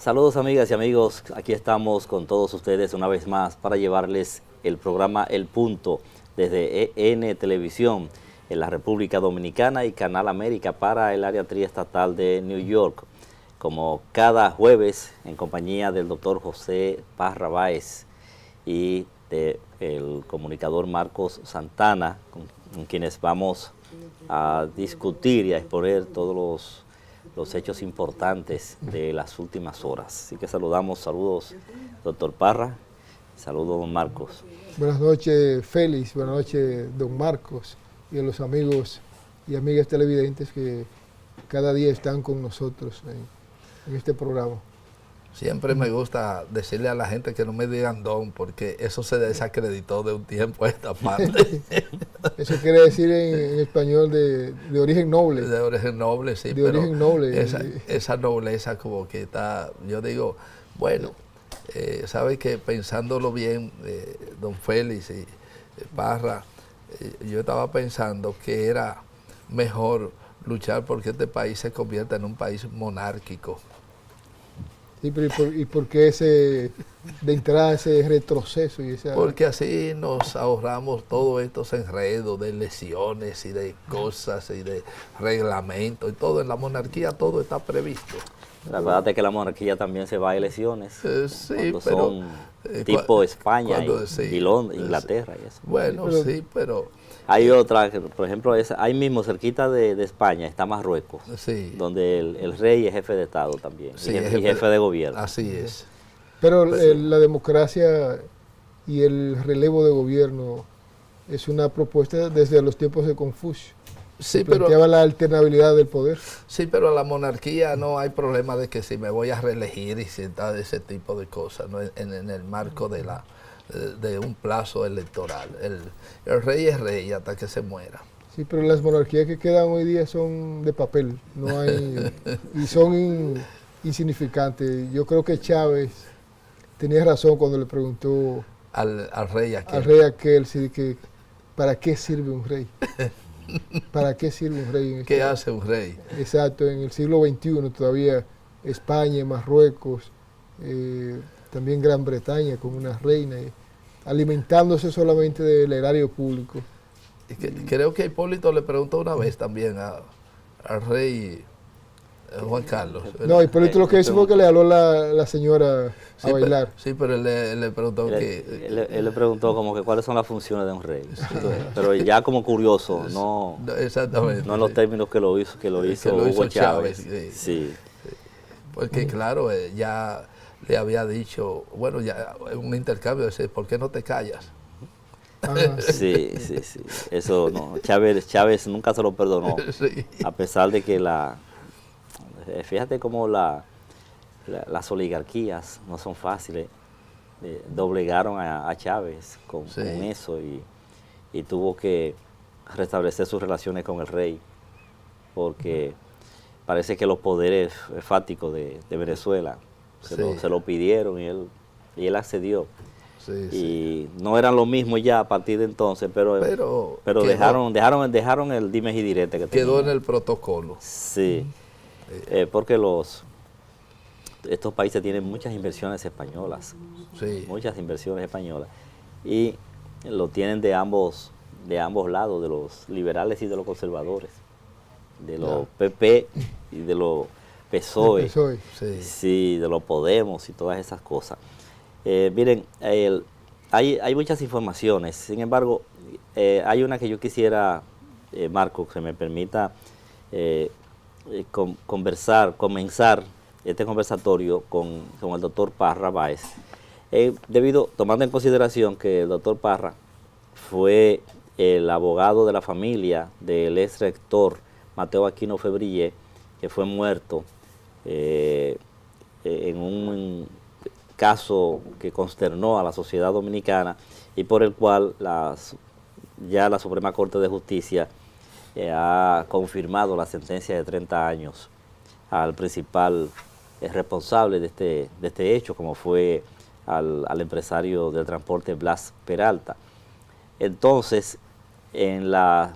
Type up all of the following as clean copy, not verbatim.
Saludos amigas y amigos, aquí estamos con todos ustedes una vez más para llevarles el programa El Punto desde EN Televisión en la República Dominicana y Canal América para el área triestatal de New York, como cada jueves en compañía del doctor José Parra Báez y del comunicador Marcos Santana, con quienes vamos a discutir y a exponer todos los hechos importantes de las últimas horas. Así que saludos, doctor Parra, saludos don Marcos. Buenas noches, Félix, buenas noches, don Marcos, y a los amigos y amigas televidentes que cada día están con nosotros en este programa. Siempre me gusta decirle a la gente que no me digan don, porque eso se desacreditó de un tiempo a esta parte. Eso quiere decir en español de origen noble. De origen noble, sí. De origen noble. Esa nobleza como que está, yo digo, bueno, sabe que pensándolo bien, don Félix y Parra, yo estaba pensando que era mejor luchar porque este país se convierta en un país monárquico. Sí, pero ¿y por qué de entrada ese retroceso? Porque así nos ahorramos todos estos enredos de elecciones y de cosas y de reglamentos y todo. En la monarquía todo está previsto. La verdad es que la monarquía también se va a elecciones. Sí, pero son tipo España sí, y Londres, Inglaterra y eso. Bueno, sí, pero hay otra, por ejemplo, ahí mismo cerquita de España está Marruecos, sí, donde el rey es jefe de Estado también, sí, y jefe de gobierno. Así es. Pero la democracia y el relevo de gobierno es una propuesta desde los tiempos de Confucio. Sí, planteaba la alternabilidad del poder. Sí, pero a la monarquía no hay problema de que si me voy a reelegir y citar ese tipo de cosas, ¿no? en el marco de un plazo electoral. El rey es rey hasta que se muera. Sí, pero las monarquías que quedan hoy día son de papel, no hay y son insignificantes. Yo creo que Chávez tenía razón cuando le preguntó al rey aquel, sí, que ¿para qué sirve un rey? ¿Para qué sirve un rey? ¿Qué hace un rey? Exacto, en el siglo XXI todavía España, Marruecos, también Gran Bretaña con una reina, alimentándose solamente del erario público. Creo que Hipólito le preguntó una vez también al rey Juan Carlos. No, Hipólito lo que hizo fue que le habló la señora a bailar. Sí, pero él le preguntó él le preguntó como que cuáles son las funciones de un rey. Pero ya como curioso, no, exactamente, no en los términos que lo hizo Hugo Chávez. Sí. Porque claro, ya le había dicho, bueno, ya un intercambio, de ¿por qué no te callas? Sí. Eso no, Chávez nunca se lo perdonó, sí. A pesar de que fíjate cómo las oligarquías no son fáciles, doblegaron a Chávez con eso y tuvo que restablecer sus relaciones con el rey, porque parece que los poderes fácticos de Venezuela se lo pidieron y él accedió. Y no eran lo mismo ya a partir de entonces, pero dejaron el dimes y direte que quedó tenían. En el protocolo. Sí, porque estos países tienen muchas inversiones españolas, muchas inversiones españolas, y lo tienen de ambos lados, de los liberales y de los conservadores, de los PP y de los PSOE, sí, de los Podemos y todas esas cosas. Miren, hay muchas informaciones, sin embargo, hay una que yo quisiera, Marco, que me permita comenzar este conversatorio con el doctor Parra Báez, tomando en consideración que el doctor Parra fue el abogado de la familia del ex rector Mateo Aquino Febrillé, que fue muerto en un caso que consternó a la sociedad dominicana y por el cual ya la Suprema Corte de Justicia ha confirmado la sentencia de 30 años al principal responsable de este hecho, como fue al empresario del transporte Blas Peralta. Entonces, en la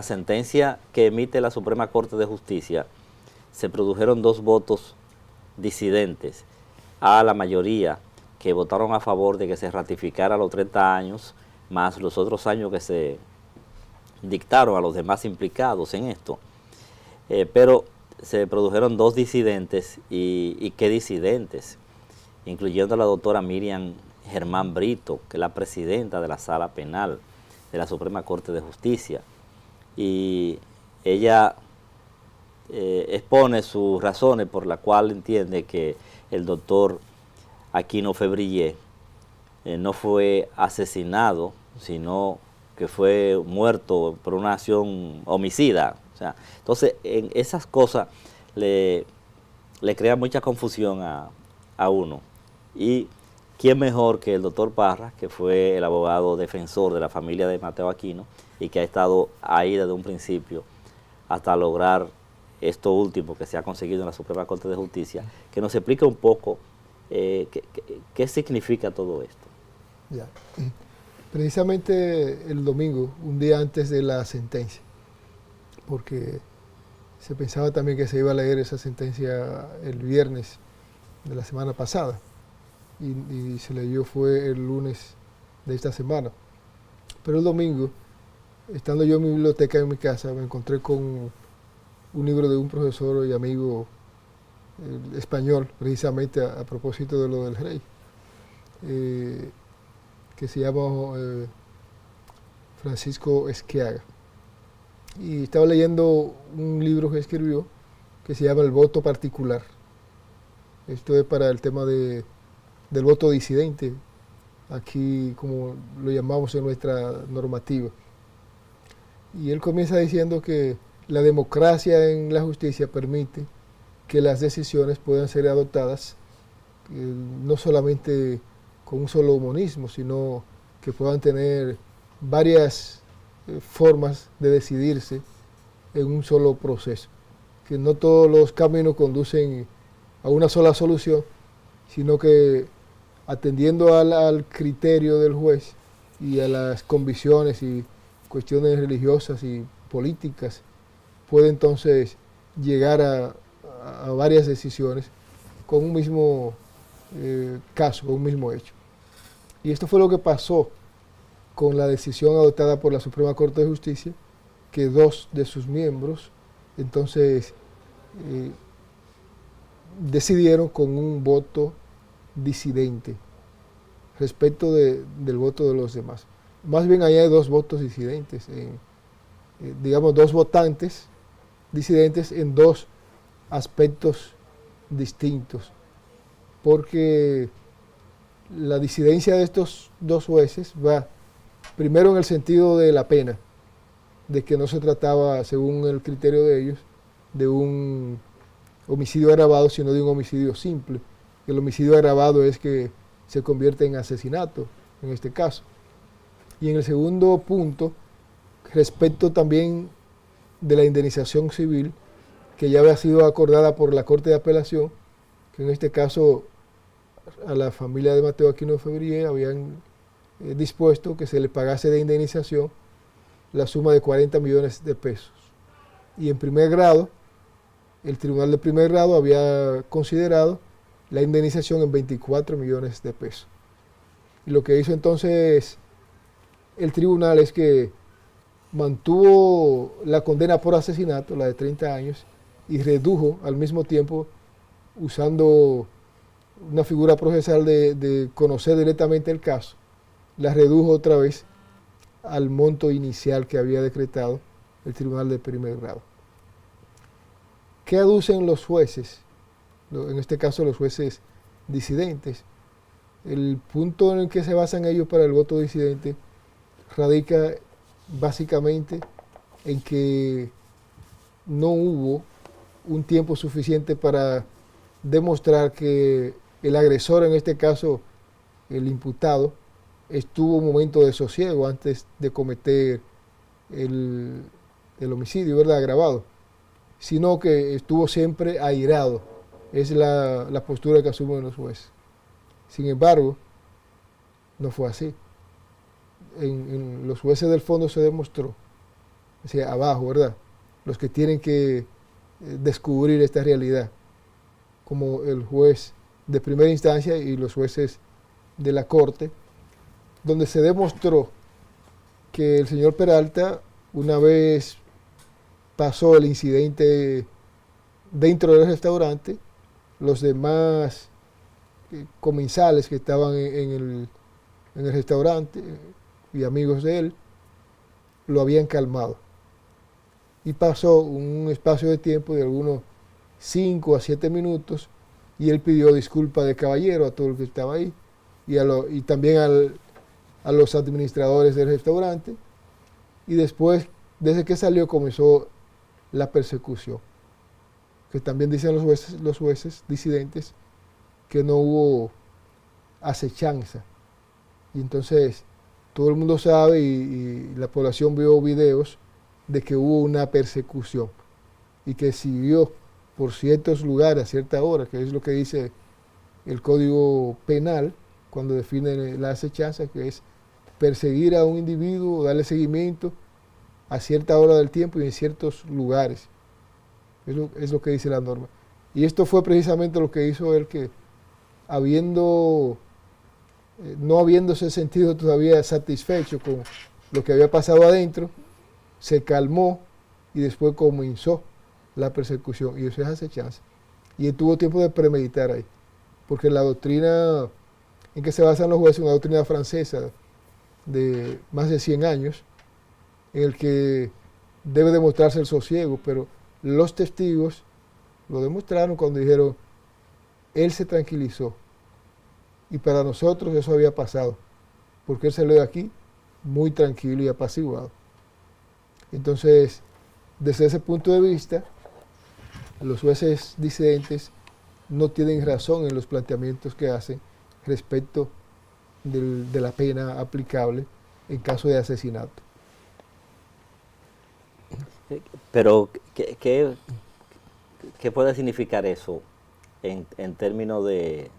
sentencia que emite la Suprema Corte de Justicia, se produjeron dos votos disidentes a la mayoría que votaron a favor de que se ratificara los 30 años, más los otros años que se dictaron a los demás implicados en esto. Pero se produjeron 2 disidentes, y qué disidentes, incluyendo a la doctora Miriam Germán Brito, que es la presidenta de la Sala Penal de la Suprema Corte de Justicia. Y ella expone sus razones por las cuales entiende que el doctor Aquino Février no fue asesinado, sino que fue muerto por una acción homicida. O sea, entonces, en esas cosas le crea mucha confusión a uno. Y quién mejor que el doctor Parra, que fue el abogado defensor de la familia de Mateo Aquino y que ha estado ahí desde un principio hasta lograr esto último que se ha conseguido en la Suprema Corte de Justicia, que nos explique un poco qué significa todo esto. Ya. Precisamente el domingo, un día antes de la sentencia, porque se pensaba también que se iba a leer esa sentencia el viernes de la semana pasada, y se leyó fue el lunes de esta semana. Pero el domingo, estando yo en mi biblioteca en mi casa, me encontré con un libro de un profesor y amigo español, precisamente a propósito de lo del rey, que se llama Francisco Esquiaga. Y estaba leyendo un libro que escribió que se llama El voto particular. Esto es para el tema del voto disidente, aquí como lo llamamos en nuestra normativa. Y él comienza diciendo que la democracia en la justicia permite que las decisiones puedan ser adoptadas no solamente con un solo monismo, sino que puedan tener varias formas de decidirse en un solo proceso. Que no todos los caminos conducen a una sola solución, sino que atendiendo al criterio del juez y a las convicciones y cuestiones religiosas y políticas, puede entonces llegar a varias decisiones con un mismo caso, con un mismo hecho. Y esto fue lo que pasó con la decisión adoptada por la Suprema Corte de Justicia, que 2 de sus miembros entonces decidieron con un voto disidente respecto del voto de los demás. Más bien ahí hay 2 votos disidentes, digamos 2 votantes disidentes en 2 aspectos distintos, porque la disidencia de estos 2 jueces va primero en el sentido de la pena, de que no se trataba, según el criterio de ellos, de un homicidio agravado, sino de un homicidio simple. El homicidio agravado es que se convierte en asesinato, en este caso. Y en el segundo punto, respecto también de la indemnización civil, que ya había sido acordada por la Corte de Apelación, que en este caso a la familia de Mateo Aquino Février habían dispuesto que se le pagase de indemnización la suma de 40 millones de pesos. Y en primer grado, el Tribunal de Primer Grado había considerado la indemnización en 24 millones de pesos. Y lo que hizo entonces el tribunal es que mantuvo la condena por asesinato, la de 30 años, y redujo al mismo tiempo, usando una figura procesal de conocer directamente el caso, la redujo otra vez al monto inicial que había decretado el Tribunal de Primer Grado. ¿Qué aducen los jueces? En este caso los jueces disidentes. El punto en el que se basan ellos para el voto disidente radica básicamente en que no hubo un tiempo suficiente para demostrar que el agresor, en este caso el imputado, estuvo un momento de sosiego antes de cometer el homicidio, ¿verdad?, agravado, sino que estuvo siempre airado. Es la postura que asumen los jueces. Sin embargo, no fue así. En los jueces del fondo se demostró, o sea, abajo, ¿verdad?, los que tienen que descubrir esta realidad, como el juez de primera instancia y los jueces de la Corte, donde se demostró que el señor Peralta, una vez pasó el incidente dentro del restaurante, los demás comensales que estaban en el restaurante y amigos de él, lo habían calmado. Y pasó un espacio de tiempo de algunos 5 a 7 minutos y él pidió disculpas de caballero a todo el que estaba ahí y también a los administradores del restaurante. Y después, desde que salió, comenzó la persecución, que también dicen los jueces disidentes que no hubo acechanza. Y entonces todo el mundo sabe y la población vio videos de que hubo una persecución y que siguió por ciertos lugares a cierta hora, que es lo que dice el Código Penal cuando define la acechanza, que es perseguir a un individuo, darle seguimiento a cierta hora del tiempo y en ciertos lugares. Es lo que dice la norma. Y esto fue precisamente lo que hizo él, que no habiéndose sentido todavía satisfecho con lo que había pasado adentro, se calmó y después comenzó la persecución. Y eso es acechanza. Y él tuvo tiempo de premeditar ahí. Porque la doctrina en que se basan los jueces, una doctrina francesa de más de 100 años, en el que debe demostrarse el sosiego, pero los testigos lo demostraron cuando dijeron, él se tranquilizó. Y para nosotros eso había pasado, porque él salió de aquí muy tranquilo y apaciguado. Entonces, desde ese punto de vista, los jueces disidentes no tienen razón en los planteamientos que hacen respecto de la pena aplicable en caso de asesinato. Pero, ¿qué puede significar eso en términos de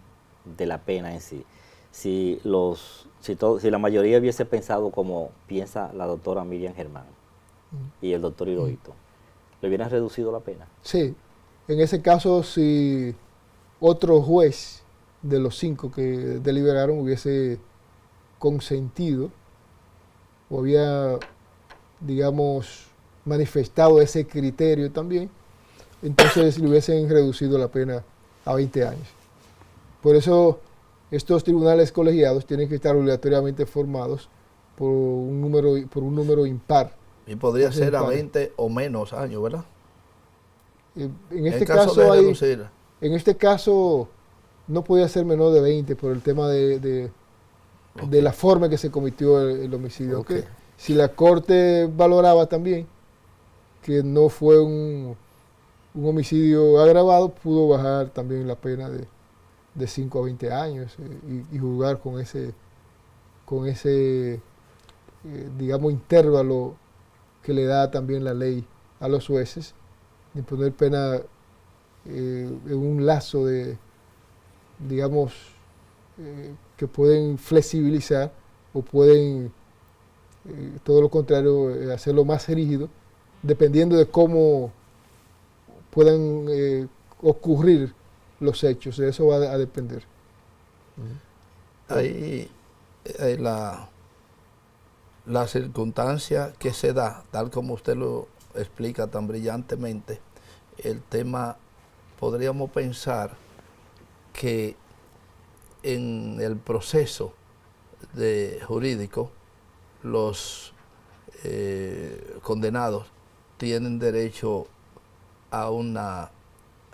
la pena en sí? Si la mayoría hubiese pensado como piensa la doctora Miriam Germán y el doctor Hirohito, ¿le hubieran reducido la pena? Sí, en ese caso, si otro juez de los 5 que deliberaron hubiese consentido o había, digamos, manifestado ese criterio también, entonces le hubiesen reducido la pena a 20 años. Por eso estos tribunales colegiados tienen que estar obligatoriamente formados por un número impar. Y podría ser a 20 o menos años, ¿verdad? En este caso no podía ser menor de 20 por el tema de la forma en que se cometió el homicidio. Okay. Si la Corte valoraba también que no fue un homicidio agravado, pudo bajar también la pena de 5 a 20 años y jugar con ese digamos, intervalo que le da también la ley a los jueces, de poner pena en un lazo de, digamos, que pueden flexibilizar o pueden, todo lo contrario, hacerlo más rígido, dependiendo de cómo puedan ocurrir los hechos. De eso va a depender. Ahí la circunstancia que se da, tal como usted lo explica tan brillantemente, el tema, podríamos pensar que en el proceso jurídico los condenados tienen derecho a una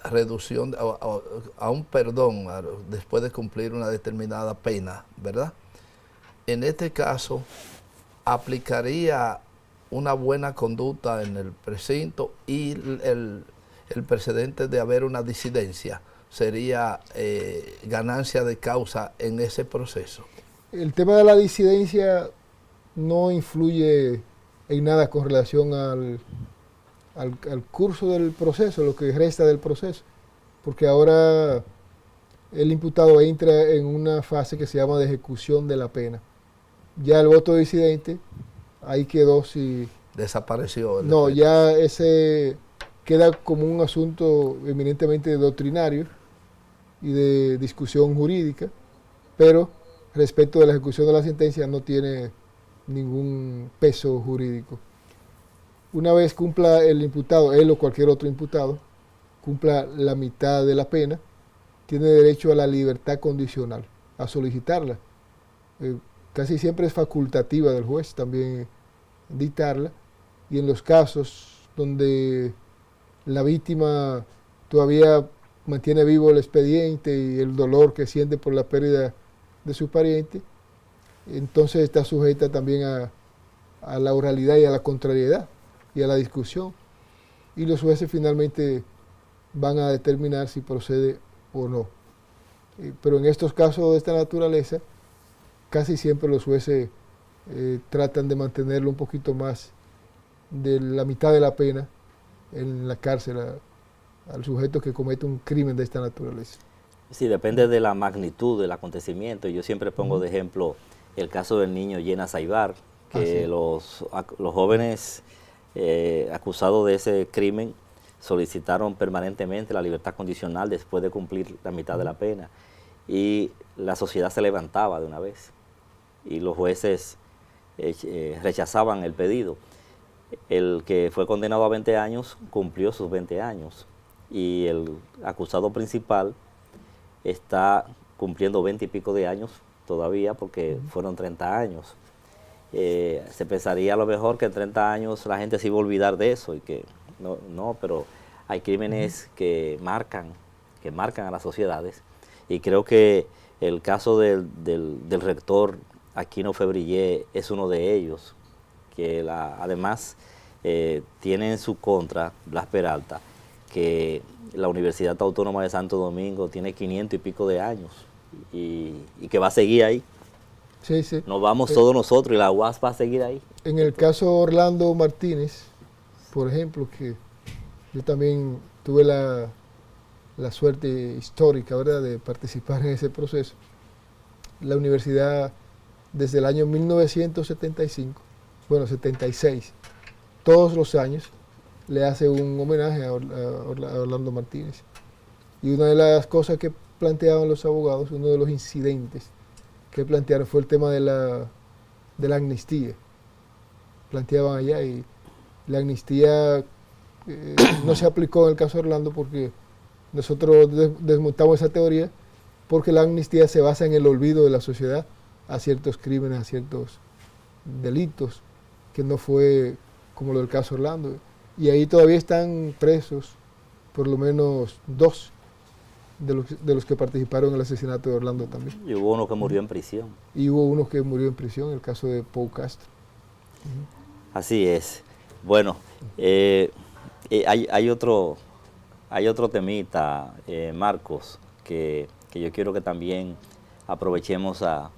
reducción, a un perdón después de cumplir una determinada pena, ¿verdad? En este caso, aplicaría una buena conducta en el precinto y el precedente de haber una disidencia sería ganancia de causa en ese proceso. El tema de la disidencia no influye en nada con relación al curso del proceso, lo que resta del proceso, porque ahora el imputado entra en una fase que se llama de ejecución de la pena. Ya el voto disidente, ahí quedó si... Desapareció. No, ya ese queda como un asunto eminentemente doctrinario y de discusión jurídica, pero respecto de la ejecución de la sentencia no tiene ningún peso jurídico. Una vez cumpla el imputado, él o cualquier otro imputado, cumpla la mitad de la pena, tiene derecho a la libertad condicional, a solicitarla. Casi siempre es facultativa del juez también dictarla, y en los casos donde la víctima todavía mantiene vivo el expediente y el dolor que siente por la pérdida de su pariente, entonces está sujeta también a la oralidad y a la contrariedad y a la discusión, y los jueces finalmente van a determinar si procede o no. Pero en estos casos de esta naturaleza, casi siempre los jueces tratan de mantenerlo un poquito más de la mitad de la pena en la cárcel al sujeto que comete un crimen de esta naturaleza. Sí, depende de la magnitud del acontecimiento. Yo siempre pongo de ejemplo el caso del niño Llena Saibar, que los jóvenes acusados de ese crimen solicitaron permanentemente la libertad condicional después de cumplir la mitad de la pena, y la sociedad se levantaba de una vez y los jueces rechazaban el pedido. El que fue condenado a 20 años cumplió sus 20 años y el acusado principal está cumpliendo 20 y pico de años todavía, porque fueron 30 años. Se pensaría a lo mejor que en 30 años la gente se iba a olvidar de eso, y que no, pero hay crímenes que marcan a las sociedades, y creo que el caso del rector Aquino Febrillé es uno de ellos, que además tiene en su contra Blas Peralta, que la Universidad Autónoma de Santo Domingo tiene 500 y pico de años y que va a seguir ahí. Sí, sí. Nos vamos todos nosotros y la UAS va a seguir ahí. En el caso Orlando Martínez, por ejemplo, que yo también tuve la suerte histórica, ¿verdad?, de participar en ese proceso. La universidad, desde el año 1975, 76, todos los años le hace un homenaje a Orlando Martínez. Y una de las cosas que planteaban los abogados, uno de los incidentes que plantearon, fue el tema de la amnistía. Planteaban allá, y la amnistía no se aplicó en el caso de Orlando, porque nosotros desmontamos esa teoría, porque la amnistía se basa en el olvido de la sociedad a ciertos crímenes, a ciertos delitos, que no fue como lo del caso Orlando. Y ahí todavía están presos por lo menos 2 de los que participaron en el asesinato de Orlando también. Y hubo uno que murió en prisión. Y hubo uno que murió en prisión, el caso de Pau Castro. Así es. Bueno, hay otro temita, Marcos, que yo quiero que también aprovechemos a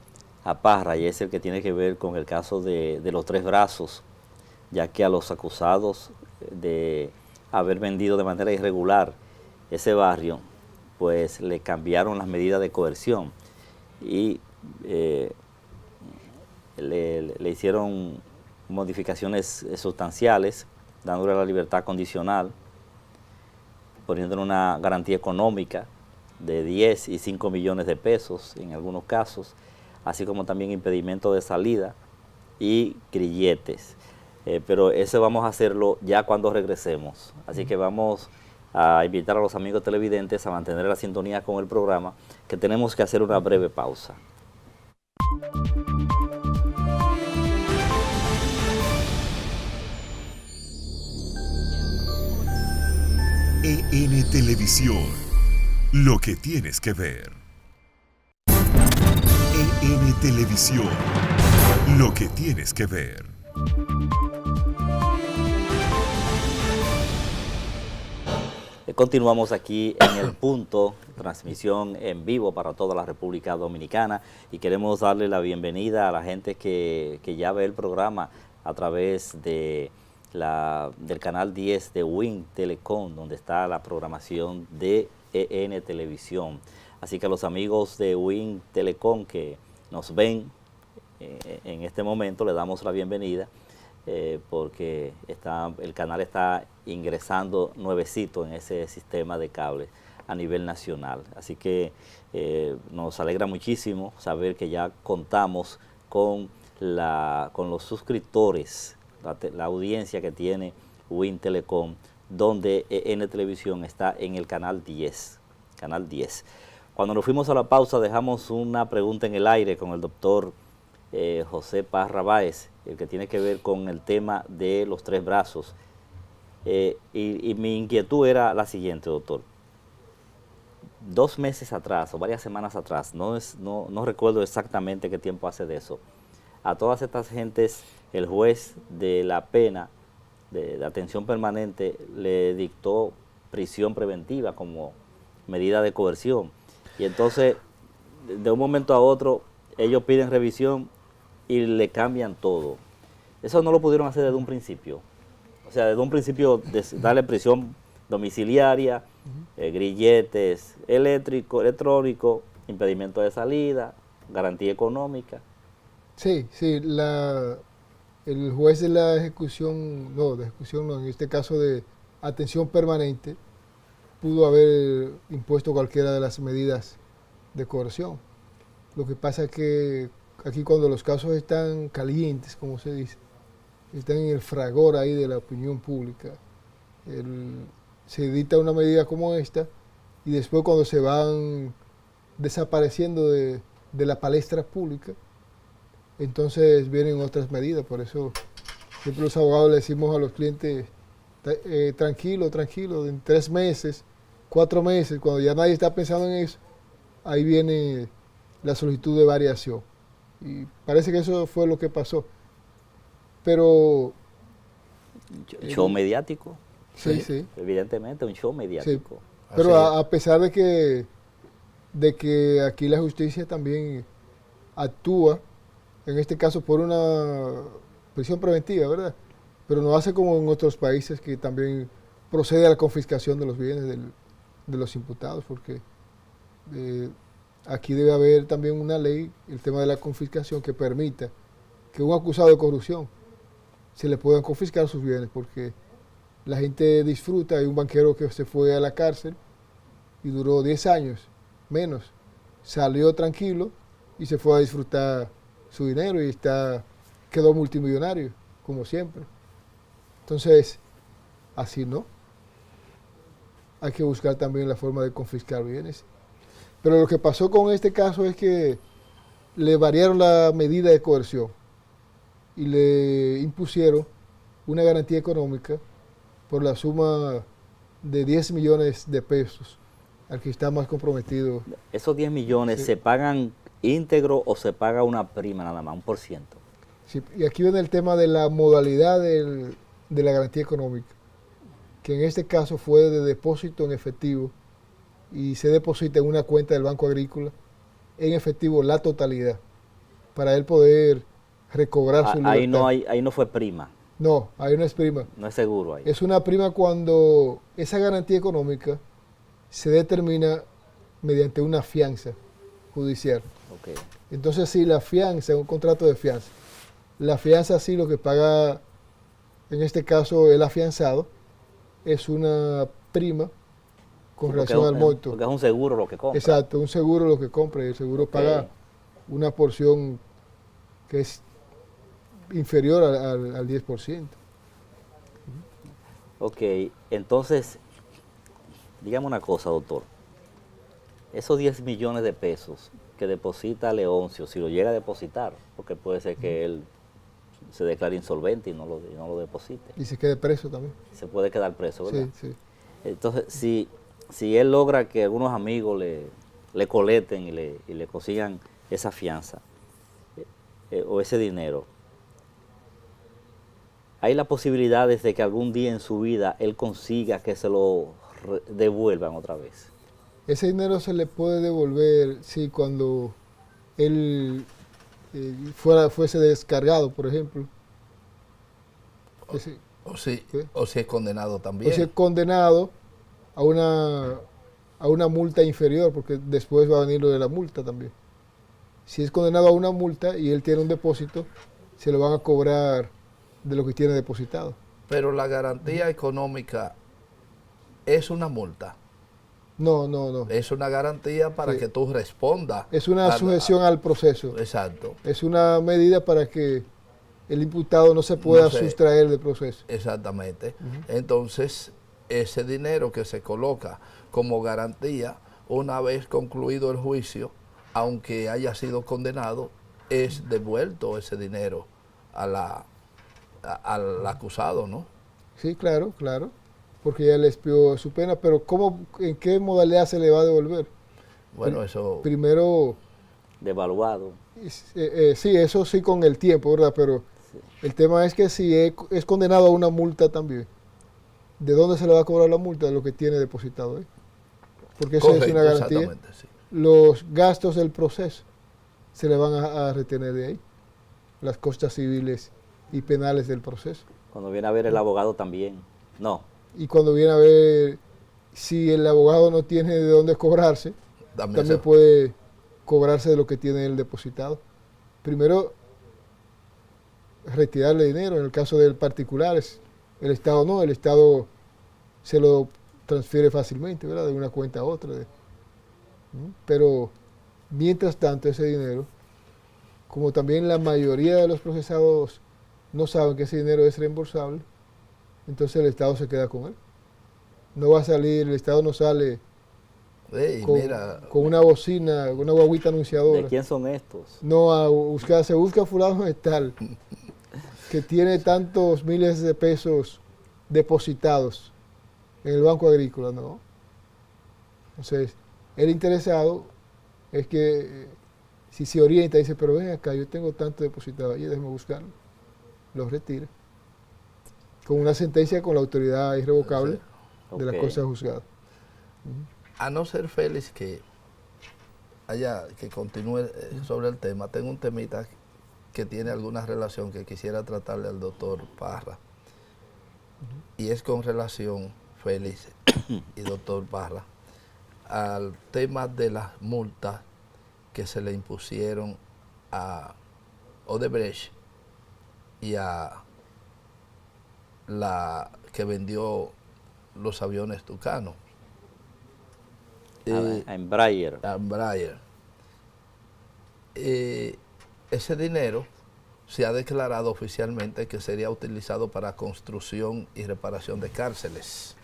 Parra, y es el que tiene que ver con el caso de los 3 Brazos, ya que a los acusados de haber vendido de manera irregular ese barrio, pues le cambiaron las medidas de coerción y le hicieron modificaciones sustanciales, dándole la libertad condicional, poniéndole una garantía económica de 10 y 5 millones de pesos en algunos casos, así como también impedimento de salida y grilletes. Pero eso vamos a hacerlo ya cuando regresemos. Así que vamos a invitar a los amigos televidentes a mantener la sintonía con el programa, que tenemos que hacer una breve pausa. EN Televisión, lo que tienes que ver. EN Televisión, lo que tienes que ver. Continuamos aquí en El Punto, transmisión en vivo para toda la República Dominicana, y queremos darle la bienvenida a la gente que ya ve el programa a través del canal 10 de Win Telecom, donde está la programación de EN Televisión. Así que a los amigos de Win Telecom que nos ven en este momento, le damos la bienvenida, porque el canal está ingresando nuevecito en ese sistema de cables. a nivel nacional. Así que nos alegra muchísimo saber que ya contamos con los suscriptores, la audiencia que tiene Win Telecom, donde EN Televisión está en el canal 10. Canal 10. Cuando nos fuimos a la pausa dejamos una pregunta en el aire con el doctor José Parra Báez, el que tiene que ver con el tema de los 3 brazos. Y mi inquietud era la siguiente, doctor. 2 meses atrás o varias semanas atrás, no recuerdo exactamente qué tiempo hace de eso, a todas estas gentes el juez de la pena de atención permanente le dictó prisión preventiva como medida de coerción. Y entonces, de un momento a otro, ellos piden revisión y le cambian todo. Eso no lo pudieron hacer desde un principio. O sea, desde un principio darle prisión domiciliaria, grilletes electrónicos, impedimento de salida, garantía económica. Sí, el juez de la ejecución no, en este caso de atención permanente, pudo haber impuesto cualquiera de las medidas de coerción. Lo que pasa es que aquí cuando los casos están calientes, como se dice, están en el fragor ahí de la opinión pública, se dicta una medida como esta y después cuando se van desapareciendo de la palestra pública, entonces vienen otras medidas. Por eso siempre los abogados le decimos a los clientes, tranquilo, en 3 meses, 4 meses, cuando ya nadie está pensando en eso, ahí viene la solicitud de variación. Y parece que eso fue lo que pasó. Pero... ¿Show mediático? Sí. Evidentemente, un show mediático. Sí. Pero a pesar de que aquí la justicia también actúa, en este caso por una prisión preventiva, ¿verdad? Pero no hace como en otros países que también procede a la confiscación de los bienes de los imputados, porque aquí debe haber también una ley, el tema de la confiscación, que permita que un acusado de corrupción se le puedan confiscar sus bienes, porque la gente disfruta. Hay un banquero que se fue a la cárcel y duró 10 años, menos, salió tranquilo y se fue a disfrutar su dinero y quedó multimillonario, como siempre. Entonces, así no. Hay que buscar también la forma de confiscar bienes. Pero lo que pasó con este caso es que le variaron la medida de coerción y le impusieron una garantía económica por la suma de 10 millones de pesos al que está más comprometido. ¿Esos 10 millones sí, se pagan íntegro o se paga una prima nada más, 1%? Sí, y aquí viene el tema de la modalidad de la garantía económica, que en este caso fue de depósito en efectivo y se deposita en una cuenta del Banco Agrícola en efectivo la totalidad para él poder recobrar su libertad. Ahí no fue prima. No, ahí no es prima. No es seguro ahí. Es una prima cuando esa garantía económica se determina mediante una fianza judicial. Okay. Entonces, sí, la fianza, un contrato de fianza. La fianza, sí, lo que paga, en este caso, el afianzado, es una prima con relación al monto. Porque es un seguro lo que compra. Exacto, un seguro lo que compra, y el seguro paga una porción que es inferior al 10%. Ok, entonces, dígame una cosa, doctor. Esos 10 millones de pesos que deposita Leoncio, si lo llega a depositar, porque puede ser que él se declare insolvente y no lo deposite. Y se quede preso también. Se puede quedar preso, ¿verdad? Sí. Entonces, si él logra que algunos amigos le coleten y le consigan esa fianza o ese dinero, hay la posibilidad de que algún día en su vida él consiga que se lo devuelvan otra vez. Ese dinero se le puede devolver, sí, cuando él fuese descargado, por ejemplo. O si es condenado también. O si es condenado a una multa inferior, porque después va a venir lo de la multa también. Si es condenado a una multa y él tiene un depósito, se lo van a cobrar de lo que tiene depositado. Pero la garantía económica es una multa. No, no, no. Es una garantía para que tú respondas. Es una sujeción al proceso. Exacto. Es una medida para que el imputado no se pueda sustraer del proceso. Exactamente. Entonces, ese dinero que se coloca como garantía, una vez concluido el juicio, aunque haya sido condenado, es devuelto ese dinero al acusado, ¿no? Sí, claro, claro, porque ya le expió su pena, pero ¿en qué modalidad se le va a devolver? Bueno, eso... Primero... Devaluado. Sí, eso sí con el tiempo, ¿verdad? Pero el tema es que si es condenado a una multa también, ¿de dónde se le va a cobrar la multa? De lo que tiene depositado ahí. Porque eso es una garantía. Sí. Los gastos del proceso se le van a retener de ahí, las costas civiles y penales del proceso. Cuando viene a ver el abogado también, no. Y cuando viene a ver, si el abogado no tiene de dónde cobrarse, también puede cobrarse de lo que tiene el depositado. Primero, retirarle dinero, en el caso del particular, el Estado no, el Estado se lo transfiere fácilmente, ¿verdad? De una cuenta a otra. Pero, mientras tanto, ese dinero, como también la mayoría de los procesados no saben que ese dinero es reembolsable, entonces el Estado se queda con él. No va a salir, el Estado no sale con una bocina, una guaguita anunciadora. ¿De quién son estos? No, se busca fulano de tal, que tiene tantos miles de pesos depositados en el Banco Agrícola, no. Entonces, el interesado es que si se orienta y dice, pero ven acá, yo tengo tanto depositado ahí, déjeme buscarlo, lo retira. Con una sentencia con la autoridad irrevocable de la cosa juzgada. A no ser, Félix, que continúe sobre el tema, tengo un temita que tiene alguna relación que quisiera tratarle al doctor Parra. Y es con relación, Félix y doctor Parra, al tema de las multas que se le impusieron a Odebrecht y a la que vendió los aviones Tucano. A Embraer. A Embraer. Ese dinero se ha declarado oficialmente que sería utilizado para construcción y reparación de cárceles.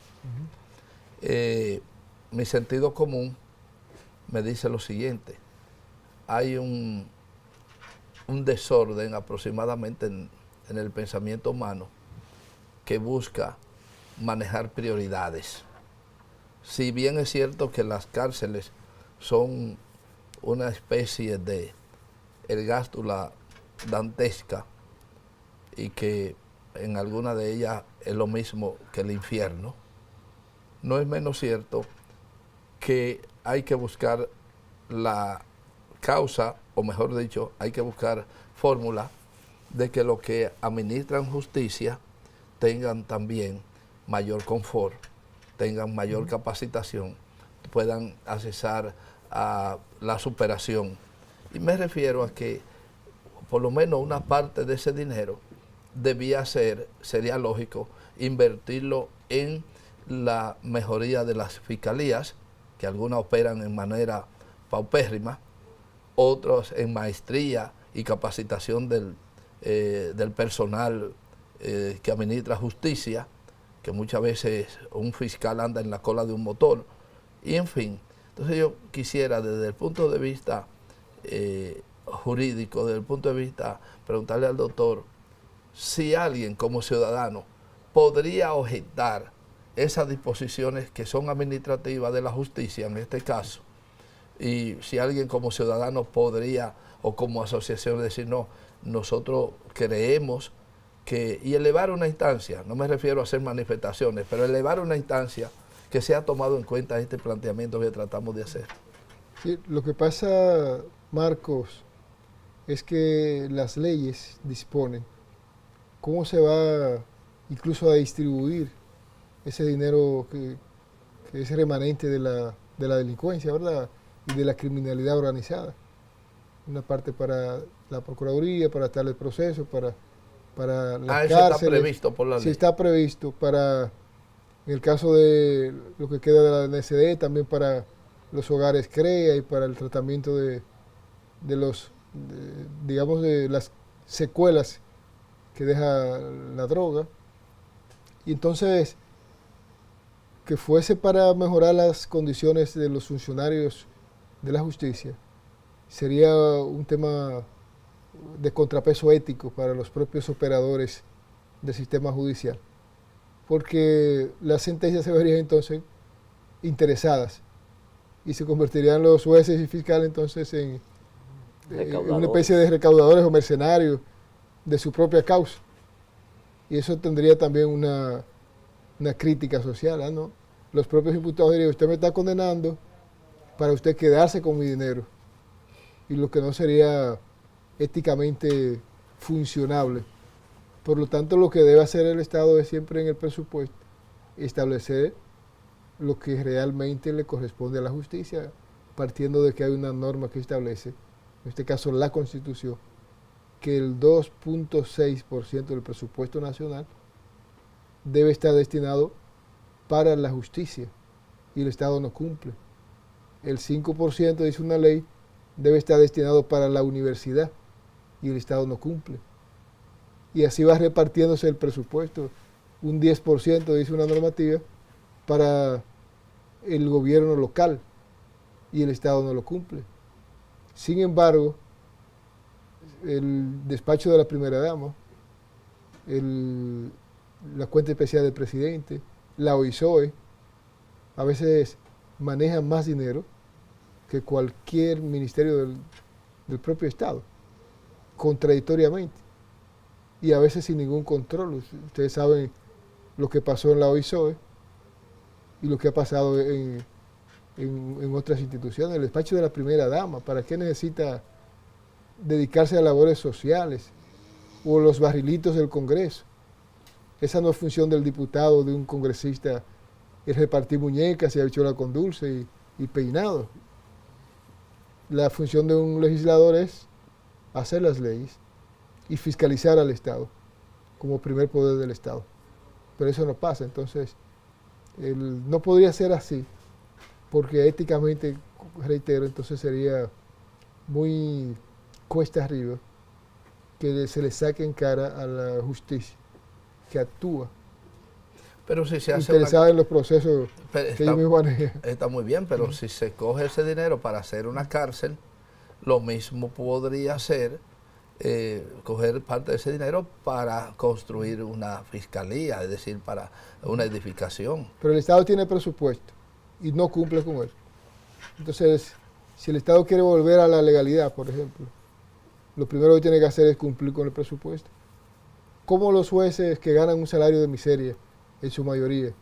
Mi sentido común me dice lo siguiente: hay un desorden aproximadamente en el pensamiento humano que busca manejar prioridades. Si bien es cierto que las cárceles son una especie de ergástula dantesca y que en alguna de ellas es lo mismo que el infierno, no es menos cierto que hay que buscar la causa, o mejor dicho, hay que buscar fórmula de que los que administran justicia tengan también mayor confort, tengan mayor capacitación, puedan accesar a la superación. Y me refiero a que por lo menos una parte de ese dinero sería lógico invertirlo en la mejoría de las fiscalías, que algunas operan en manera paupérrima, otros en maestría y capacitación del personal que administra justicia, que muchas veces un fiscal anda en la cola de un motor, y en fin. Entonces yo quisiera, desde el punto de vista jurídico, desde el punto de vista, preguntarle al doctor si alguien como ciudadano podría objetar esas disposiciones que son administrativas de la justicia en este caso, y si alguien como ciudadano podría, o como asociación, decir, no, nosotros creemos que, y elevar una instancia, no me refiero a hacer manifestaciones, pero elevar una instancia que sea tomado en cuenta este planteamiento que tratamos de hacer. Sí, lo que pasa, Marcos, es que las leyes disponen cómo se va incluso a distribuir ese dinero que es remanente de la delincuencia, ¿verdad? Y de la criminalidad organizada. Una parte para la Procuraduría, para tal el proceso, para las cárceles. Eso está previsto por la ley. Sí, está previsto para En el caso de lo que queda de la NSD, también para los hogares CREA y para el tratamiento de digamos, de las secuelas que deja la droga. Y entonces, que fuese para mejorar las condiciones de los funcionarios de la justicia, sería un tema de contrapeso ético para los propios operadores del sistema judicial, porque las sentencias se verían entonces interesadas y se convertirían los jueces y fiscales entonces en una especie de recaudadores o mercenarios de su propia causa. Y eso tendría también una crítica social, ¿no? Los propios imputados dirían, usted me está condenando para usted quedarse con mi dinero, y lo que no sería éticamente funcionable. Por lo tanto, lo que debe hacer el Estado es siempre en el presupuesto establecer lo que realmente le corresponde a la justicia, partiendo de que hay una norma que establece, en este caso la Constitución, que el 2.6% del presupuesto nacional debe estar destinado para la justicia, y el Estado no cumple. El 5%, dice una ley, debe estar destinado para la universidad, y el Estado no cumple. Y así va repartiéndose el presupuesto. Un 10%, dice una normativa, para el gobierno local, y el Estado no lo cumple. Sin embargo, el despacho de la primera dama, la cuenta especial del presidente, la OISOE, a veces manejan más dinero que cualquier ministerio del propio Estado, contradictoriamente, y a veces sin ningún control. Ustedes saben lo que pasó en la OISOE y lo que ha pasado en otras instituciones. El despacho de la primera dama, ¿para qué necesita dedicarse a labores sociales? O los barrilitos del Congreso. Esa no es función del diputado, de un congresista, es repartir muñecas y habichuela con dulce y peinado. La función de un legislador es hacer las leyes y fiscalizar al Estado como primer poder del Estado. Pero eso no pasa. Entonces, no podría ser así, porque éticamente, reitero, entonces sería muy cuesta arriba que se le saque en cara a la justicia que actúa, pero si se hace interesada en los procesos que ellos mismos manejan. Está muy bien, pero si se coge ese dinero para hacer una cárcel, lo mismo podría ser coger parte de ese dinero para construir una fiscalía, es decir, para una edificación. Pero el Estado tiene presupuesto y no cumple con él. Entonces, si el Estado quiere volver a la legalidad, por ejemplo, lo primero que tiene que hacer es cumplir con el presupuesto. Como los jueces que ganan un salario de miseria, en su mayoría,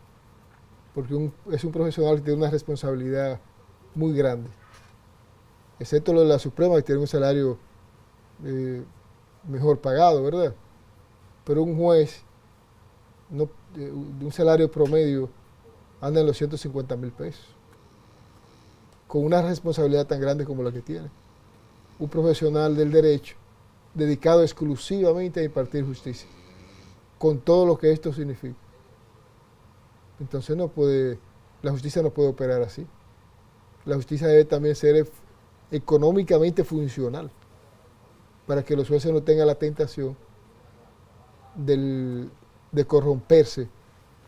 porque es un profesional que tiene una responsabilidad muy grande, excepto lo de la Suprema, que tiene un salario mejor pagado, ¿verdad? Pero un juez de un salario promedio anda en los 150,000 pesos, con una responsabilidad tan grande como la que tiene. Un profesional del derecho dedicado exclusivamente a impartir justicia, con todo lo que esto significa. Entonces la justicia no puede operar así. La justicia debe también ser económicamente funcional, para que los jueces no tengan la tentación de corromperse,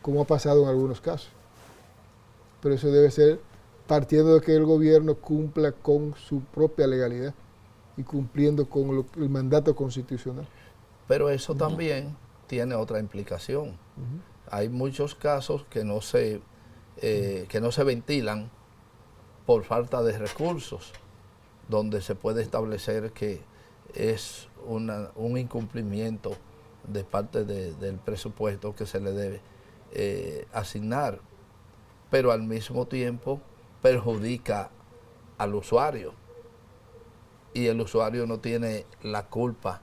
como ha pasado en algunos casos. Pero eso debe ser partiendo de que el gobierno cumpla con su propia legalidad y cumpliendo con el mandato constitucional. Pero eso también tiene otra implicación. Hay muchos casos que no se ventilan por falta de recursos, donde se puede establecer que es un incumplimiento de parte del presupuesto que se le debe asignar, pero al mismo tiempo perjudica al usuario, y el usuario no tiene la culpa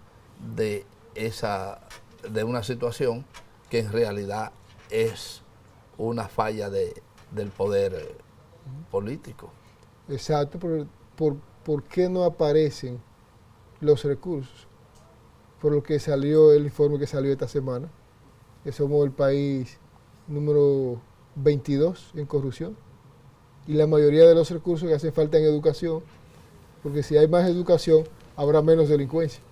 de una situación que en realidad es una falla del poder político. Exacto, ¿por qué no aparecen los recursos? Por lo que salió el informe que salió esta semana, que somos el país número 22 en corrupción, y la mayoría de los recursos que hacen falta en educación, porque si hay más educación, habrá menos delincuencia.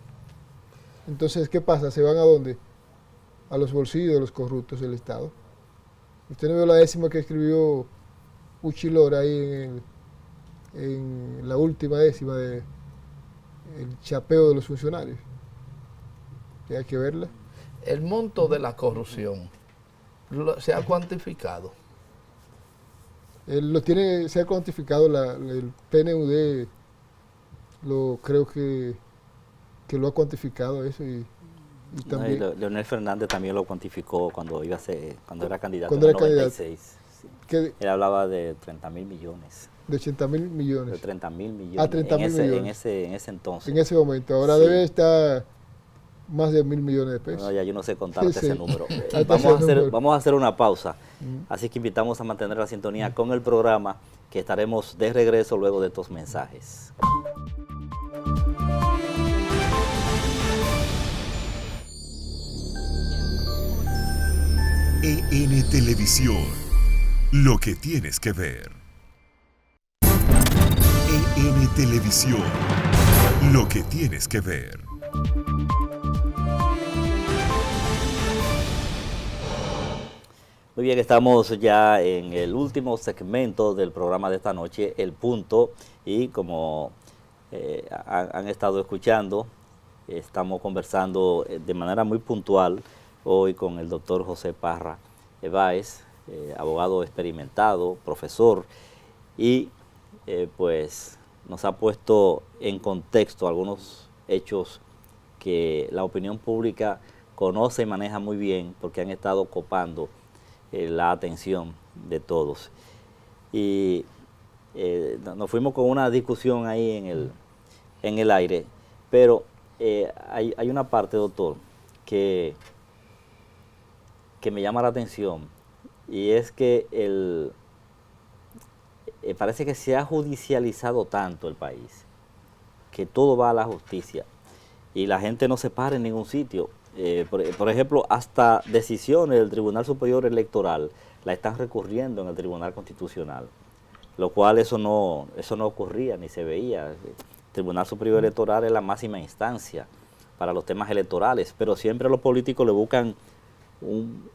Entonces, ¿qué pasa? ¿Se van a dónde? A los bolsillos de los corruptos del Estado. Usted no vio la décima que escribió Uchilora ahí en la última décima de el chapeo de los funcionarios. Que hay que verla. El monto de la corrupción se ha cuantificado. Se ha cuantificado, el PNUD creo que lo ha cuantificado eso y también. No, y Leonel Fernández también lo cuantificó cuando era candidato Cuando en era el candidato. 96. Sí. Él hablaba de 30.000 millones. De 80.000 millones. De 30.000 millones. A 30.000 millones. En ese entonces. En ese momento. Ahora Sí. debe estar más de 1.000 millones de pesos. No, ya yo no sé contarte Sí. ese número. Hasta ese número. Vamos a hacer una pausa. Así que invitamos a mantener la sintonía con el programa, que estaremos de regreso luego de estos mensajes. EN Televisión, lo que tienes que ver. EN Televisión, lo que tienes que ver. Muy bien, estamos ya en el último segmento del programa de esta noche, El Punto, y como han estado escuchando, estamos conversando de manera muy puntual hoy con el doctor José Parra Báez, abogado experimentado, profesor, y pues nos ha puesto en contexto algunos hechos que la opinión pública conoce y maneja muy bien porque han estado copando la atención de todos. Y nos fuimos con una discusión ahí en el aire, pero hay una parte, doctor, que me llama la atención, y es que parece que se ha judicializado tanto el país, que todo va a la justicia, y la gente no se para en ningún sitio. Por ejemplo, hasta decisiones del Tribunal Superior Electoral la están recurriendo en el Tribunal Constitucional, lo cual eso no ocurría ni se veía. El Tribunal Superior Electoral es la máxima instancia para los temas electorales, pero siempre los políticos le buscan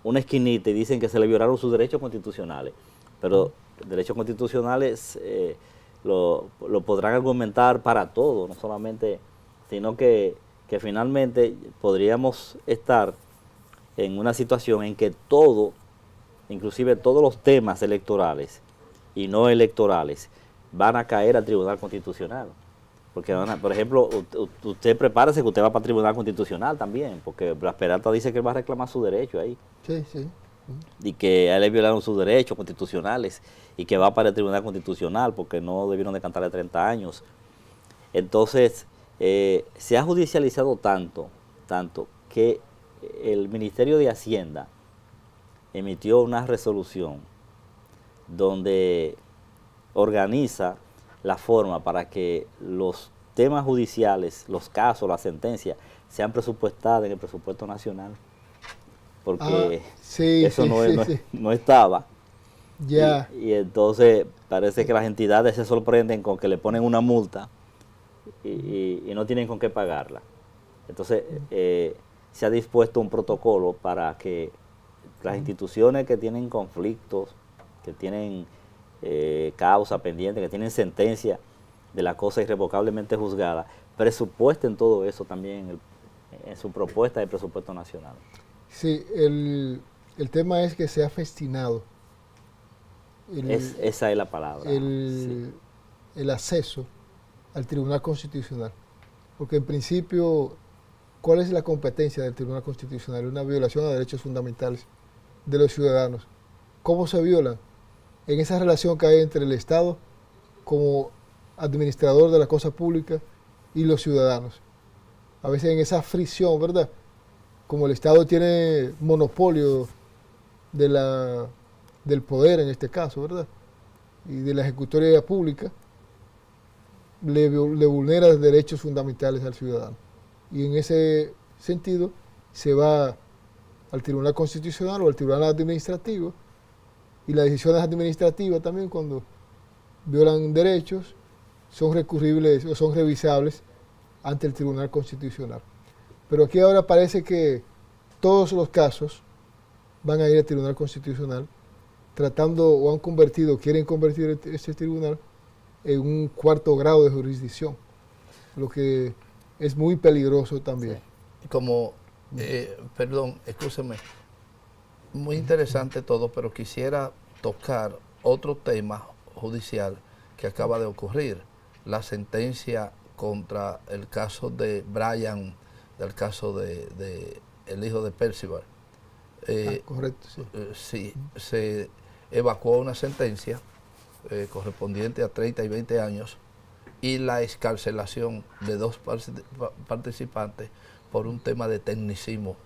una esquinita y dicen que se le violaron sus derechos constitucionales, pero derechos constitucionales lo podrán argumentar para todo, no solamente, sino que finalmente podríamos estar en una situación en que todo, inclusive todos los temas electorales y no electorales, van a caer al Tribunal Constitucional. Porque, por ejemplo, usted prepárese que usted va para el Tribunal Constitucional también, porque Blas Peralta dice que él va a reclamar su derecho ahí. Sí, sí. Y que a él le violaron sus derechos constitucionales y que va para el Tribunal Constitucional porque no debieron de cantarle 30 años. Entonces, se ha judicializado tanto que el Ministerio de Hacienda emitió una resolución donde organiza la forma para que los temas judiciales, los casos, las sentencias, sean presupuestadas en el presupuesto nacional, porque eso no estaba. Ya. Y entonces parece que las entidades se sorprenden con que le ponen una multa y no tienen con qué pagarla. Entonces se ha dispuesto un protocolo para que las instituciones que tienen conflictos, que tienen causa pendiente, que tienen sentencia de la cosa irrevocablemente juzgada, presupuesten todo eso también en su propuesta de presupuesto nacional. Sí, el tema es que se ha festinado esa es la palabra. El acceso al Tribunal Constitucional. Porque en principio, ¿cuál es la competencia del Tribunal Constitucional? Una violación a derechos fundamentales de los ciudadanos. ¿Cómo se violan? En esa relación que hay entre el Estado como administrador de la cosa pública y los ciudadanos. A veces en esa fricción, ¿verdad? Como el Estado tiene monopolio del poder en este caso, ¿verdad? Y de la ejecutoria pública, le vulnera derechos fundamentales al ciudadano. Y en ese sentido se va al Tribunal Constitucional o al Tribunal Administrativo Y las decisiones administrativas también, cuando violan derechos, son recurribles o son revisables ante el Tribunal Constitucional. Pero aquí ahora parece que todos los casos van a ir al Tribunal Constitucional, tratando o han convertido, quieren convertir este tribunal en un cuarto grado de jurisdicción, lo que es muy peligroso también. Sí. Como, perdón, escúcheme, muy interesante todo, pero quisiera tocar otro tema judicial que acaba de ocurrir, la sentencia contra el caso de Brian, del caso de el hijo de Percival. Correcto, sí. Sí, se evacuó una sentencia correspondiente a 30 y 20 años y la excarcelación de 2 participantes por un tema de tecnicismo.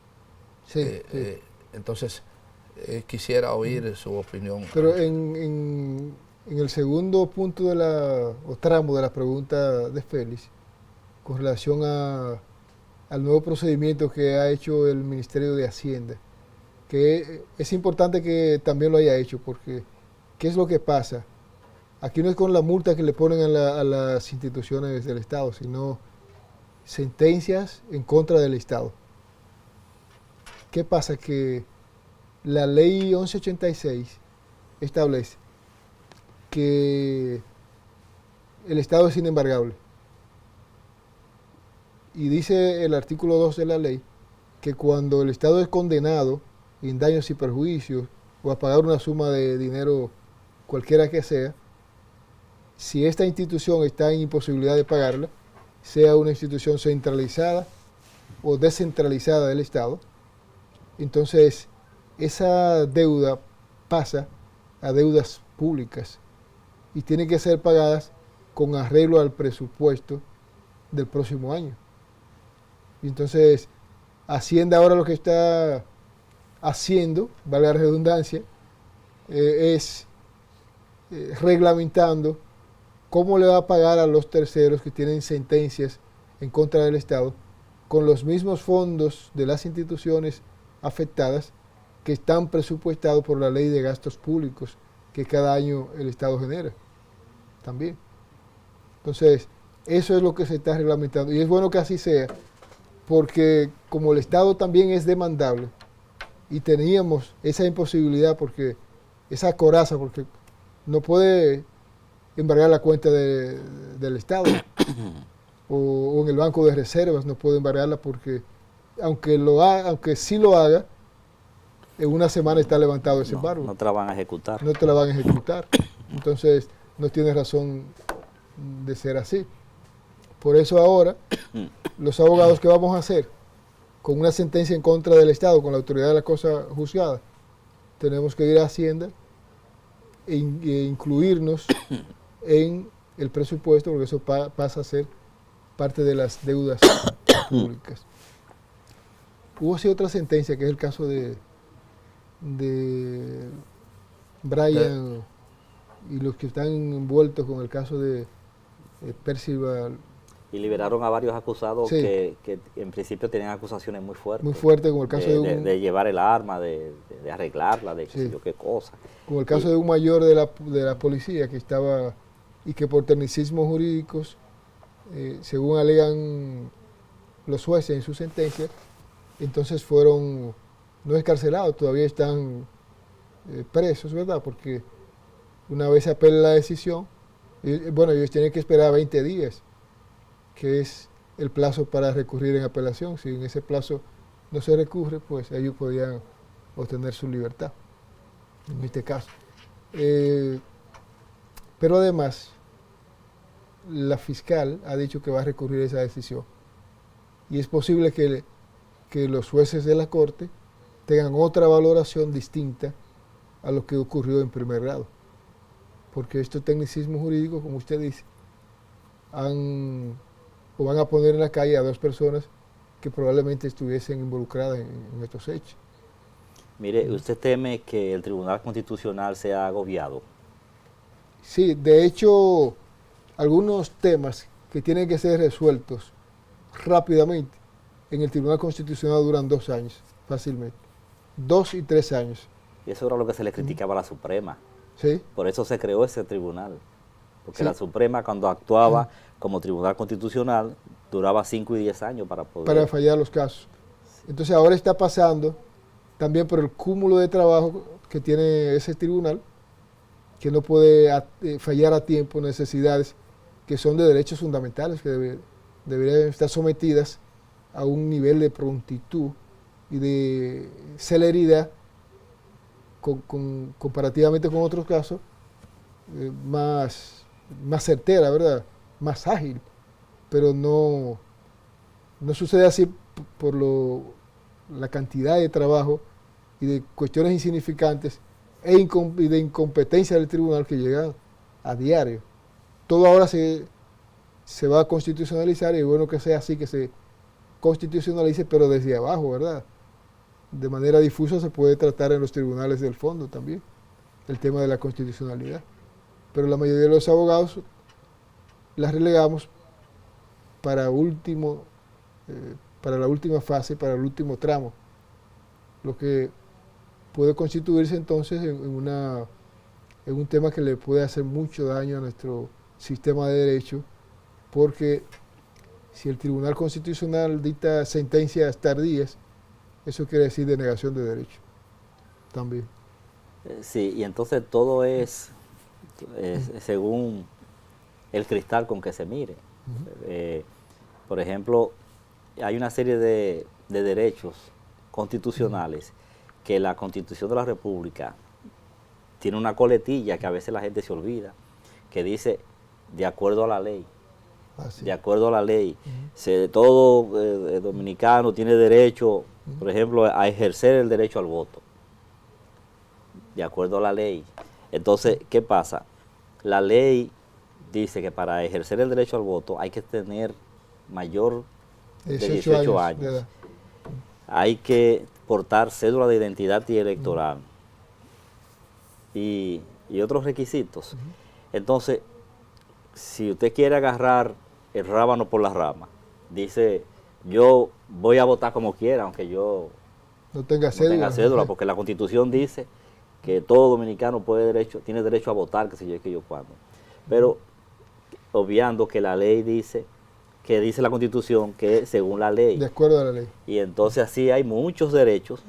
Sí, sí. Entonces, quisiera oír su opinión. Pero en el segundo punto o tramo de la pregunta de Félix, con relación al nuevo procedimiento que ha hecho el Ministerio de Hacienda, que es importante que también lo haya hecho, porque ¿qué es lo que pasa? Aquí no es con la multa que le ponen a las instituciones del Estado, sino sentencias en contra del Estado. ¿Qué pasa? Que la ley 1186 establece que el Estado es inembargable. Y dice el artículo 2 de la ley que cuando el Estado es condenado en daños y perjuicios o a pagar una suma de dinero cualquiera que sea, si esta institución está en imposibilidad de pagarla, sea una institución centralizada o descentralizada del Estado, entonces esa deuda pasa a deudas públicas y tienen que ser pagadas con arreglo al presupuesto del próximo año. Y entonces Hacienda ahora lo que está haciendo, valga la redundancia, es reglamentando cómo le va a pagar a los terceros que tienen sentencias en contra del Estado con los mismos fondos de las instituciones afectadas que están presupuestados por la ley de gastos públicos que cada año el Estado genera también. Entonces, eso es lo que se está reglamentando y es bueno que así sea, porque como el Estado también es demandable y teníamos esa imposibilidad, porque esa coraza, porque no puede embargar la cuenta del Estado o en el banco de reservas no puede embargarla, porque aunque sí lo haga, en una semana está levantado ese embargo. No te la van a ejecutar. No te la van a ejecutar. Entonces, no tiene razón de ser así. Por eso ahora, los abogados, ¿qué vamos a hacer? Con una sentencia en contra del Estado, con la autoridad de la cosa juzgada, tenemos que ir a Hacienda e incluirnos en el presupuesto, porque eso pasa a ser parte de las deudas públicas. Hubo sí otra sentencia, que es el caso de Brian y los que están envueltos con el caso de Percival. Y liberaron a varios acusados, sí, que en principio tenían acusaciones muy fuertes. Muy fuertes, como el caso de llevar el arma, de arreglarla, de qué sí, sé yo qué cosa. Como el caso de un mayor de la policía que estaba, y que por tecnicismos jurídicos, según alegan los jueces en su sentencia, entonces fueron no escarcelados, todavía están presos, ¿verdad? Porque una vez se apela la decisión, bueno, ellos tienen que esperar 20 días, que es el plazo para recurrir en apelación. Si en ese plazo no se recurre, pues ellos podían obtener su libertad, en este caso. Pero además, la fiscal ha dicho que va a recurrir esa decisión. Y es posible que los jueces de la Corte tengan otra valoración distinta a lo que ocurrió en primer grado. Porque estos tecnicismos jurídicos, como usted dice, van a poner en la calle a 2 personas que probablemente estuviesen involucradas en estos hechos. Mire, ¿usted teme que el Tribunal Constitucional sea agobiado? Sí, de hecho, algunos temas que tienen que ser resueltos rápidamente en el Tribunal Constitucional duran 2 años, fácilmente. 2 y 3 años. Y eso era lo que se le criticaba a la Suprema. Sí. Por eso se creó ese tribunal. Porque Sí. la Suprema, cuando actuaba como tribunal constitucional, duraba 5 y 10 años para poder... Para fallar los casos. Entonces ahora está pasando también por el cúmulo de trabajo que tiene ese tribunal, que no puede fallar a tiempo necesidades que son de derechos fundamentales, que deberían estar sometidas a un nivel de prontitud y de celeridad comparativamente con otros casos, más certera, ¿verdad? Más ágil, pero no sucede así por la cantidad de trabajo y de cuestiones insignificantes y de incompetencia del tribunal que llegan a diario. Todo ahora se va a constitucionalizar y es bueno que sea así, que se constitucionalice, pero desde abajo, ¿verdad? De manera difusa se puede tratar en los tribunales del fondo también, el tema de la constitucionalidad. Pero la mayoría de los abogados las relegamos para la última fase, para el último tramo, lo que puede constituirse entonces en un tema que le puede hacer mucho daño a nuestro sistema de derecho, porque si el Tribunal Constitucional dicta sentencias tardías, eso quiere decir denegación de derecho también. Sí, y entonces todo es según el cristal con que se mire. Por ejemplo, hay una serie de derechos constitucionales que la Constitución de la República tiene una coletilla que a veces la gente se olvida, que dice de acuerdo a la ley. De acuerdo a la ley. Todo dominicano tiene derecho, por ejemplo, a ejercer el derecho al voto. De acuerdo a la ley. Entonces, ¿qué pasa? La ley dice que para ejercer el derecho al voto hay que tener mayor de 18 años. Hay que portar cédula de identidad y electoral y otros requisitos. Entonces, si usted quiere agarrar el rábano por la rama, dice, yo voy a votar como quiera, aunque yo no tenga cédula, porque la Constitución dice que todo dominicano tiene derecho a votar, que sé yo, que yo cuando. Pero obviando que la ley dice la Constitución que según la ley. De acuerdo a la ley. Y entonces así hay muchos derechos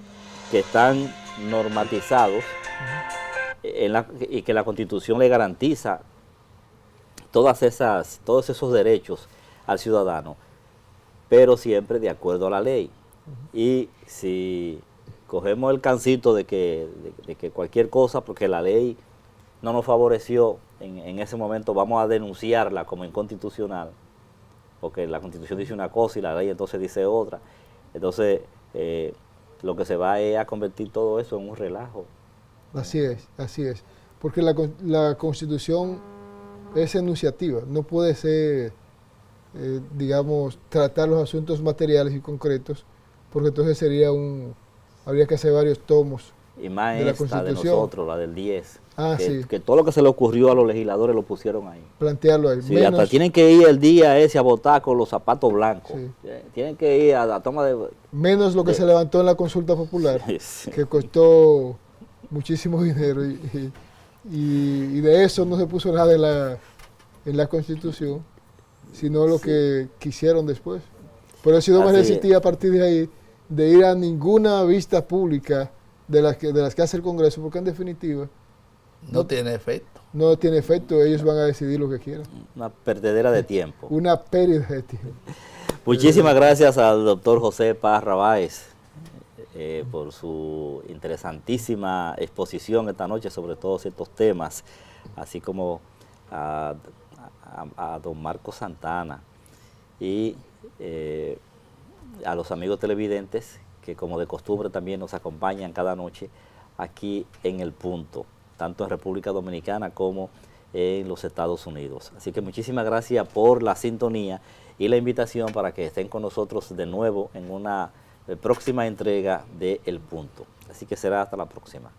que están normatizados y que la Constitución le garantiza todos esos derechos al ciudadano, pero siempre de acuerdo a la ley. Y si cogemos el cancito de que cualquier cosa, porque la ley no nos favoreció en ese momento, vamos a denunciarla como inconstitucional, porque la Constitución dice una cosa y la ley entonces dice otra. Entonces, lo que se va es a convertir todo eso en un relajo. Así es. Porque la Constitución es enunciativa, no puede ser, digamos, tratar los asuntos materiales y concretos, porque entonces habría que hacer varios tomos. Y más de la esta Constitución. De nosotros, la del 10. Sí. Que todo lo que se le ocurrió a los legisladores lo pusieron ahí. Plantearlo ahí. Sí, hasta tienen que ir el día ese a votar con los zapatos blancos. Sí. Tienen que ir a la toma de... Menos lo que se levantó en la consulta popular, Sí. que costó muchísimo dinero y de eso no se puso nada en la Constitución, sino lo que quisieron después. Por eso no me resistí a partir de ahí de ir a ninguna vista pública de las que hace el Congreso, porque en definitiva no tiene efecto. No tiene efecto, ellos van a decidir lo que quieran. Una perdedera de tiempo. Una pérdida de tiempo. Muchísimas gracias al doctor José Parra Báez por su interesantísima exposición esta noche sobre todos estos temas, así como a don Marco Santana y a los amigos televidentes que como de costumbre también nos acompañan cada noche aquí en El Punto, tanto en República Dominicana como en los Estados Unidos. Así que muchísimas gracias por la sintonía y la invitación para que estén con nosotros de nuevo en una próxima entrega de El Punto. Así que será hasta la próxima.